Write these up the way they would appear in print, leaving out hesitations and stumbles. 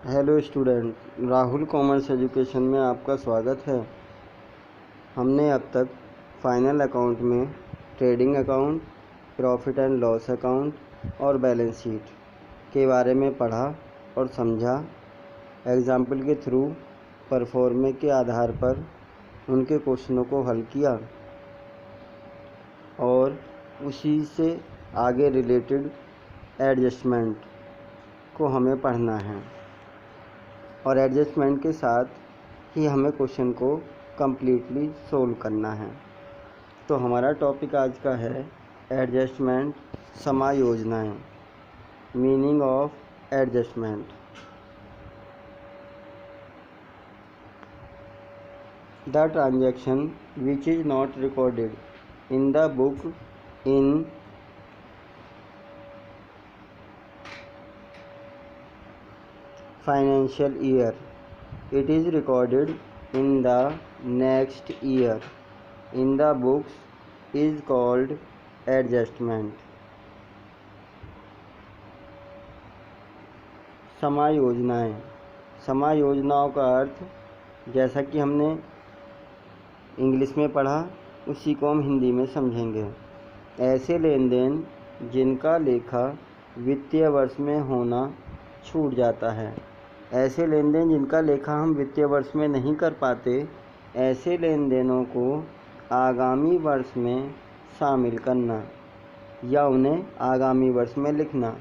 Hello student, Rahul commerce education में आपका स्वागत है। हमने अब तक फाइनल अकाउंट में trading account, profit and loss account और बैलेंस शीट के बारे में पढ़ा और समझा। एग्जाम्पल के थ्रू परफॉर्मे के आधार पर उनके क्वेश्चनों को हल किया और उसी से आगे रिलेटेड एडजस्टमेंट को हमें पढ़ना है और एडजस्टमेंट के साथ ही हमें क्वेश्चन को कम्प्लीटली सोल्व करना है। तो हमारा टॉपिक आज का है एडजस्टमेंट, समायोजनाएं। Meaning of adjustment. The transaction which is not recorded in the book in financial year, it is recorded in the next year in the books is called adjustment। समायोजनाएं। समायोजनाओं का अर्थ, जैसा कि हमने इंग्लिश में पढ़ा उसी को हम हिंदी में समझेंगे। ऐसे लेन देन जिनका लेखा वित्तीय वर्ष में होना छूट जाता है। ऐसे लेन देन जिनका लेखा हम वित्तीय वर्ष में नहीं कर पाते, ऐसे लेन देनों को आगामी वर्ष में शामिल करना या उन्हें आगामी वर्ष में लिखना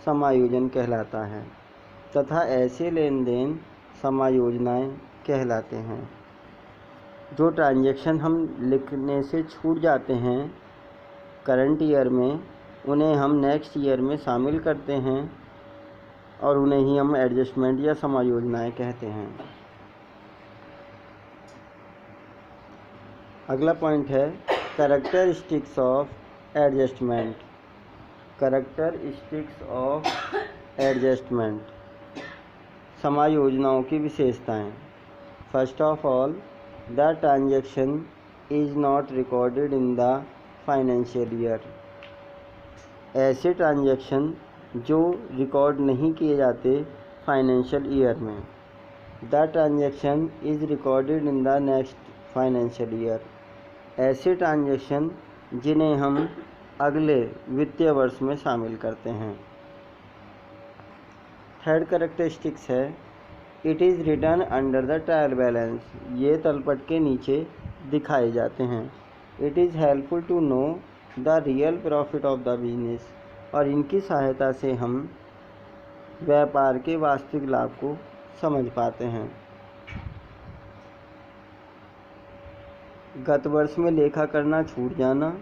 समायोजन कहलाता है तथा ऐसे लेन देन समायोजनाएं कहलाते हैं। जो ट्रांजैक्शन हम लिखने से छूट जाते हैं करंट ईयर में, उन्हें हम नेक्स्ट ईयर में शामिल करते हैं और उन्हें ही हम एडजस्टमेंट या समायोजनाएं कहते हैं। अगला पॉइंट है characteristics of adjustment. Characteristics of adjustment, समायोजनाओं की विशेषताएं। First of all, the transaction is not recorded in the financial year. ऐसे ट्रांजैक्शन जो रिकॉर्ड नहीं किए जाते फाइनेंशियल ईयर में। The transaction is recorded in the next financial year. ऐसे ट्रांजैक्शन जिन्हें हम अगले वित्तीय वर्ष में शामिल करते हैं। थर्ड कैरेक्टरिस्टिक्स है it is written under the trial balance. ये तलपट के नीचे दिखाए जाते हैं। It is helpful to know the real profit of the business. और इनकी सहायता से हम व्यापार के वास्तविक लाभ को समझ पाते हैं। गत वर्ष में लेखा करना छूट जाना,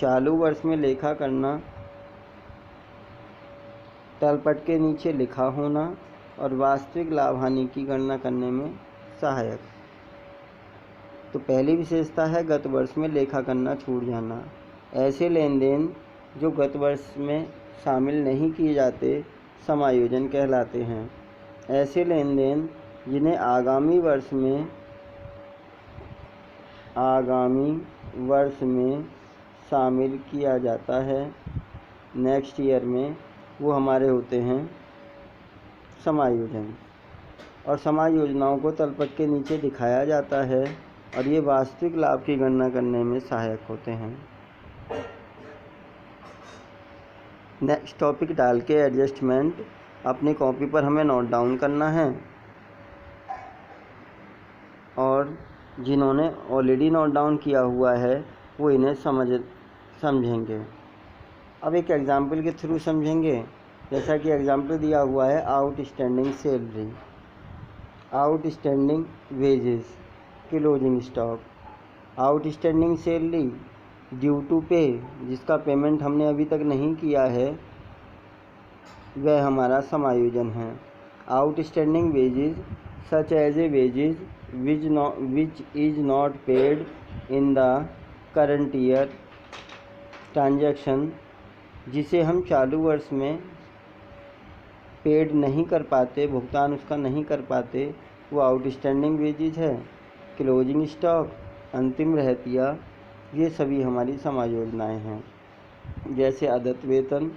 चालू वर्ष में लेखा करना, तलपट के नीचे लिखा होना और वास्तविक लाभ हानि की गणना करने में सहायक। तो पहली विशेषता है गत वर्ष में लेखा करना छूट जाना। ऐसे लेन देन जो गत वर्ष में शामिल नहीं किए जाते समायोजन कहलाते हैं। ऐसे लेन देन जिन्हें आगामी वर्ष में शामिल किया जाता है नेक्स्ट ईयर में, वो हमारे होते हैं समायोजन। और समायोजनाओं को तलपट के नीचे दिखाया जाता है और ये वास्तविक लाभ की गणना करने में सहायक होते हैं। नेक्स्ट टॉपिक डाल के एडजस्टमेंट अपनी कॉपी पर हमें नोट डाउन करना है और जिन्होंने ऑलरेडी नोट डाउन किया हुआ है वो इन्हें समझेंगे। अब एक एग्जाम्पल के थ्रू समझेंगे। जैसा कि एग्जाम्पल दिया हुआ है outstanding salary, outstanding wages, closing stock. Outstanding salary due to pay, जिसका पेमेंट हमने अभी तक नहीं किया है, वह हमारा समायोजन है। Outstanding wages such as a wages which is not paid in the current year. Transaction जिसे हम चालू वर्ष में पेड नहीं कर पाते, भुगतान उसका नहीं कर पाते, वो आउटस्टैंडिंग वेजेस है। क्लोजिंग स्टॉक, अंतिम रहतिया, ये सभी हमारी समायोजनाएं हैं। जैसे अदत्त वेतन,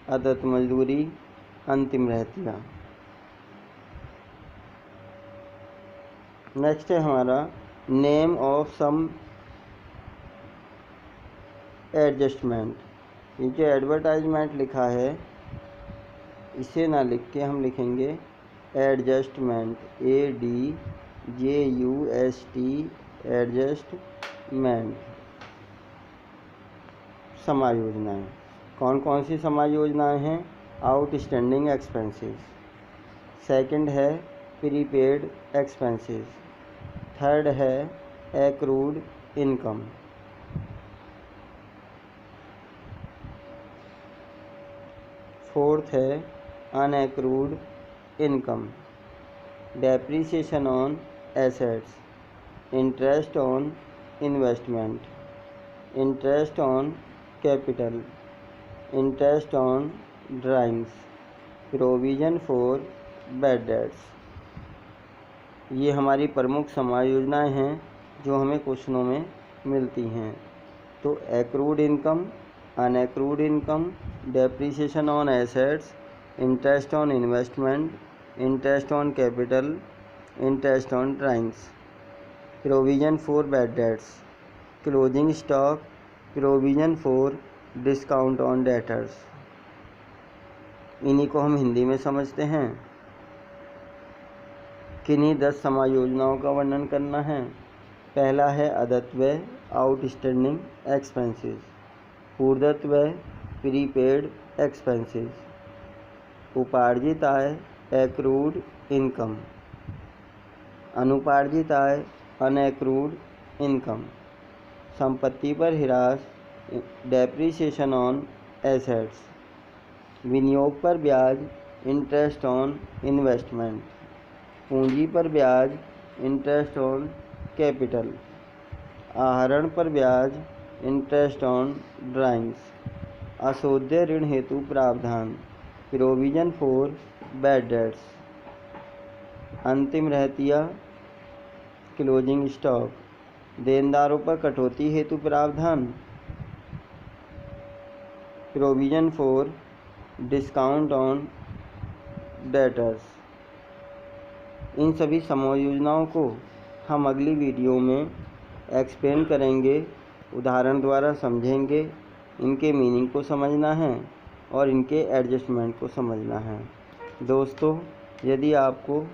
अदत्त मजदूरी, अंतिम रहतिया। नेक्स्ट है हमारा नेम ऑफ सम एडजस्टमेंट। ये जो एडवर्टाइजमेंट लिखा है इसे ना लिख के हम लिखेंगे एडजस्टमेंट, ADJUST, एडजस्टमेंट। समायोजनाएँ कौन कौन सी समायोजनाएँ हैं? आउटस्टैंडिंग एक्सपेंसेस, सेकंड है प्रीपेड एक्सपेंसेस, थर्ड है एक्रूड इनकम, फोर्थ है unaccrued income, depreciation on assets, interest on investment, interest on capital, interest on drawings, provision for bad debts. ये हमारी प्रमुख समायोजनाएँ हैं जो हमें क्वेश्चनों में मिलती हैं। तो accrued income, unaccrued income, depreciation on assets, interest on investment, interest on capital, interest on drawings, provision for bad debts, closing stock, provision for discount on debtors. इन्हीं को हम हिंदी में समझते हैं। किन्हीं 10 समायोजनाओं का वर्णन करना है। पहला है अदत्त व्यय, आउटस्टैंडिंग एक्सपेंसेस, पूर्वदत्त व्यय, प्रीपेड एक्सपेंसेस, उपार्जित आय, एक्रूड इनकम, अनुपार्जित आय, अनएक्रूड इनकम, संपत्ति पर ह्रास, डेप्रीसिएशन ऑन एसेट्स, विनियोग पर ब्याज, इंटरेस्ट ऑन इन्वेस्टमेंट, पूंजी पर ब्याज, इंटरेस्ट ऑन कैपिटल, आहरण पर ब्याज, इंटरेस्ट ऑन ड्राइंग्स, अशोध्य ऋण हेतु प्रावधान, प्रोविज़न फॉर बैड डेट्स, अंतिम रहतिया, क्लोजिंग स्टॉक, देनदारों पर कटौती हेतु प्रावधान, provision for discount on debtors. इन सभी समायोजनाओं को हम अगली वीडियो में एक्सप्लेन करेंगे, उदाहरण द्वारा समझेंगे। इनके मीनिंग को समझना है और इनके एडजस्टमेंट को समझना है। दोस्तों, यदि आपको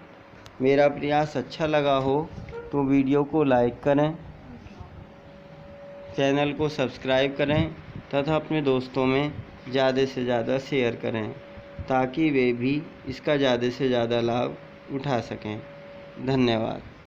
मेरा प्रयास अच्छा लगा हो तो वीडियो को लाइक करें, चैनल को सब्सक्राइब करें तथा अपने दोस्तों में ज़्यादा से ज़्यादा शेयर करें ताकि वे भी इसका ज़्यादा से ज़्यादा लाभ उठा सकें। धन्यवाद।